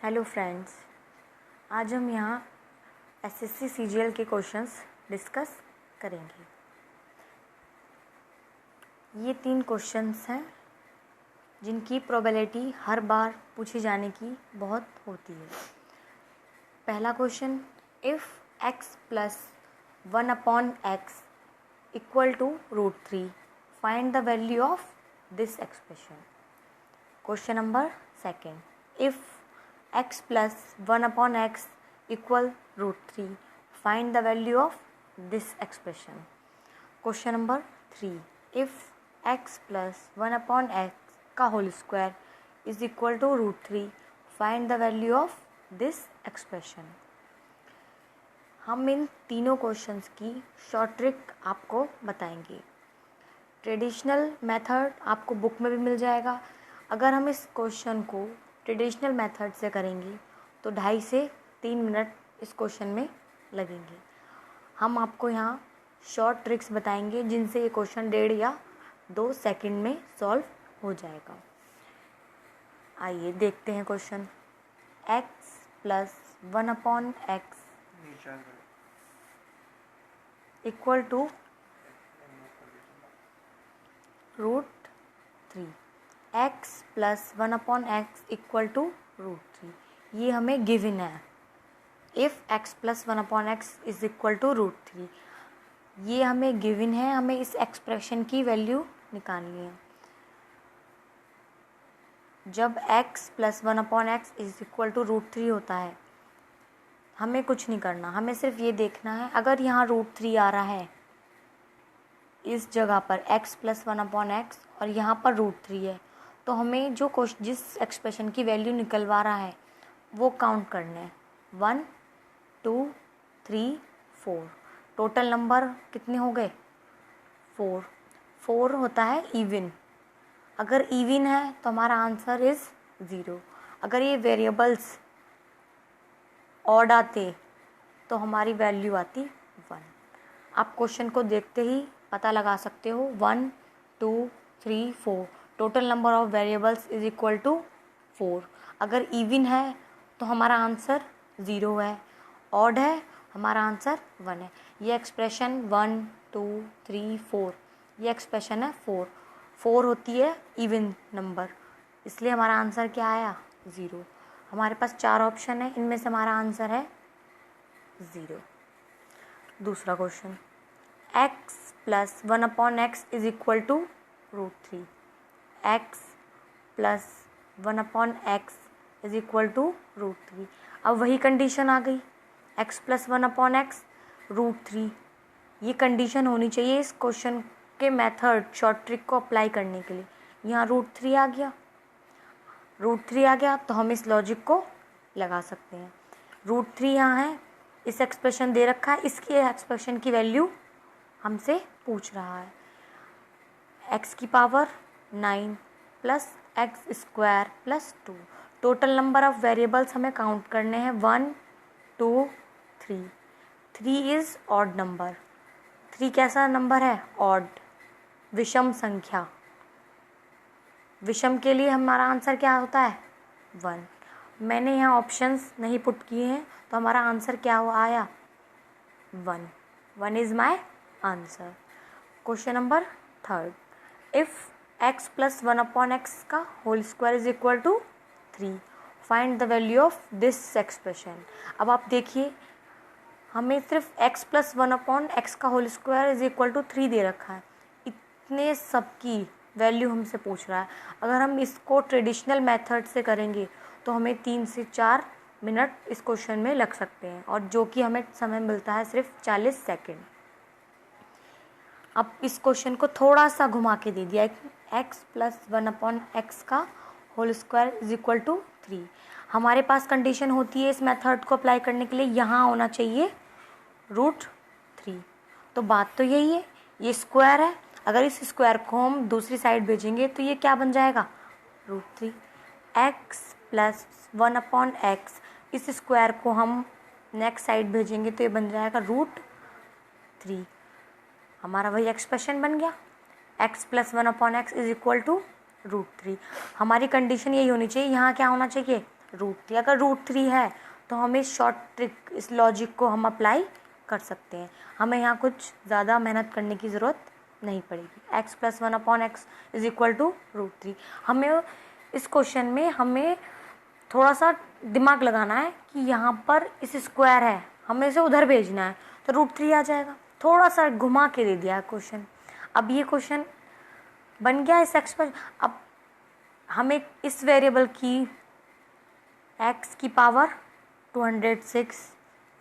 Hello friends, आज हम यहाँ एसएससी सीजीएल के क्वेश्चंस डिस्कस करेंगे। ये 3 क्वेश्चंस हैं जिनकी प्रोबेबिलिटी हर बार पूछे जाने की बहुत होती है। पहला question, if x plus 1/x equal to √3 find the value of this expression. Question number second, if x plus 1/x equal √3 find the value of this expression. Question number 3, if x plus 1/x का whole square is equal to √3 find the value of this expression. हम इन तीनों questions की short trick आपको बताएंगे। Traditional method आपको book में भी मिल जाएगा। अगर हम इस क्वेश्चन को ट्रेडिशनल मेथड से करेंगे तो 2.5 से 3 मिनट इस क्वेश्चन में लगेंगे। हम आपको यहाँ शॉर्ट ट्रिक्स बताएंगे जिनसे ये क्वेश्चन 1.5 या 2 सेकंड में सॉल्व हो जाएगा। आइए देखते हैं question. x plus 1/x equal to √3। x plus 1/x equal to √3 ये हमें गिवन है। If x plus 1/x is equal to √3 ये हमें गिवन है। हमें इस एक्सप्रेशन की वैल्यू निकालनी है। जब x plus 1/x is equal to √3 होता है, हमें कुछ नहीं करना, हमें सिर्फ ये देखना है अगर यहाँ √3 आ रहा है इस जगह पर x प्लस 1/x और यहाँ पर √3 है, तो हमें जिस एक्सप्रेशन की वैल्यू निकलवा रहा है वो काउंट करने हैं। 1 2 3 4 टोटल नंबर कितने हो गए? 4 होता है इवन। अगर इवन है तो हमारा आंसर इज़ 0। अगर ये वेरिएबल्स ऑड आते तो हमारी वैल्यू आती 1। आप क्वेश्चन को देखते ही पता लगा सकते हो। 1 2 3 4 total number of variables is equal to 4। अगर इवन है तो हमारा आंसर 0 है, ऑड है हमारा आंसर 1 है। ये एक्सप्रेशन 1 2 3 4 ये एक्सप्रेशन है 4 होती है इवन नंबर, इसलिए हमारा आंसर क्या आया? 0। हमारे पास 4 ऑप्शन है, इनमें से हमारा आंसर है 0। दूसरा question, x plus 1/x is equal to √3। x plus 1/x is equal to √3। अब वही कंडीशन आ गई, x प्लस 1/x √3। ये कंडीशन होनी चाहिए इस क्वेश्चन के मेथड शॉर्ट ट्रिक को अप्लाई करने के लिए। यहाँ √3 आ गया तो हम इस लॉजिक को लगा सकते हैं। √3 यहाँ है, इस एक्सप्रेशन दे रखा है, इसकी एक्सप्रेशन की वैल्यू हमसे पूछ रहा है। x की power 9 plus x square plus 2 total number of variables हमें काउंट करने हैं। 1 2 3 3 इज़ ऑड नंबर। 3 कैसा नंबर है? ऑड, विषम संख्या। विषम के लिए हमारा आंसर क्या होता है? 1। मैंने यहाँ ऑप्शंस नहीं पुट किए हैं तो हमारा आंसर क्या हुआ आया? 1 is my answer. Question number third, if x plus 1/x का whole square is equal to 3 find the value of this expression. अब आप देखिए, हमें सिर्फ x प्लस 1/x का whole square is equal to 3 दे रखा है। इतने सब की वैल्यू हमसे पूछ रहा है। अगर हम इसको ट्रेडिशनल मेथड से करेंगे तो हमें 3 से 4 मिनट इस क्वेश्चन में लग सकते हैं, और जो कि हमें समय मिलता है सिर्फ 40 सेकेंड। अब इस क्वेश्चन को थोड़ा सा घुमा के दे दिया है, x प्लस 1/x का whole square is equal to 3। हमारे पास कंडीशन होती है इस मेथड को अप्लाई करने के लिए यहाँ होना चाहिए √3। तो बात तो यही है, ये स्क्वायर है, अगर इस स्क्वायर को हम दूसरी साइड भेजेंगे तो ये क्या बन जाएगा? √3। x प्लस 1/x इस स्क्वायर को हम नेक्स्ट साइड भेजेंगे तो ये बन जाएगा √3। हमारा वही एक्सप्रेशन बन गया, x plus 1/x is equal to √3। हमारी कंडीशन यही होनी चाहिए, यहाँ क्या होना चाहिए? √3। अगर √3 है तो हम इस शॉर्ट ट्रिक, इस लॉजिक को हम अप्लाई कर सकते हैं। हमें यहाँ कुछ ज़्यादा मेहनत करने की ज़रूरत नहीं पड़ेगी। x + 1/x = √3। हमें इस क्वेश्चन में हमें थोड़ा सा दिमाग लगाना है कि यहाँ पर इस स्क्वायर है, हमें इसे उधर भेजना है, तो √3 आ जाएगा। थोड़ा सा घुमा के दे दिया है क्वेश्चन। अब ये क्वेश्चन बन गया इस एक्सप्रेशन। अब हमें इस वेरिएबल की x की पावर 206,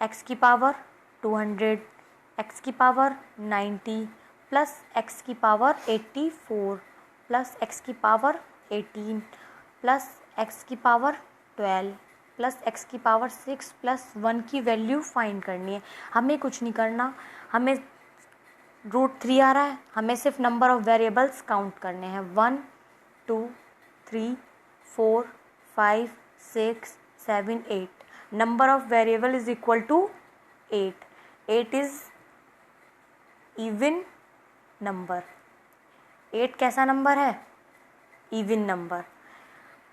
x की पावर 200, x की पावर 90 प्लस x की पावर 84 प्लस x की पावर 18 प्लस x की पावर 12 प्लस x की पावर 6 प्लस 1 की वैल्यू फाइंड करनी है। हमें कुछ नहीं करना, हमें √3 आ रहा है, हमें सिर्फ नंबर ऑफ वेरिएबल्स काउंट करने हैं। 1 2 3 4 5 6 7 8। Number of variable is equal to 8। 8 is even number. 8 कैसा नंबर है? Even number.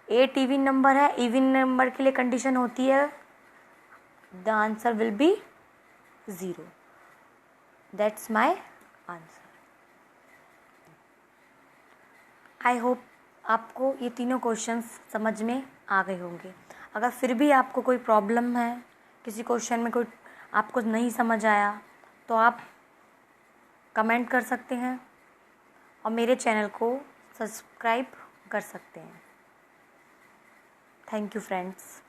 8 इवन नंबर है। इवन नंबर के लिए कंडीशन होती है the answer will be 0। That's my answer. I hope आपको ये तीनों क्वेश्चंस समझ में आ गए होंगे। अगर फिर भी आपको कोई प्रॉब्लम है, किसी क्वेश्चन में कोई आपको नहीं समझ आया, तो आप कमेंट कर सकते हैं और मेरे चैनल को सब्सक्राइब कर सकते हैं। Thank you friends.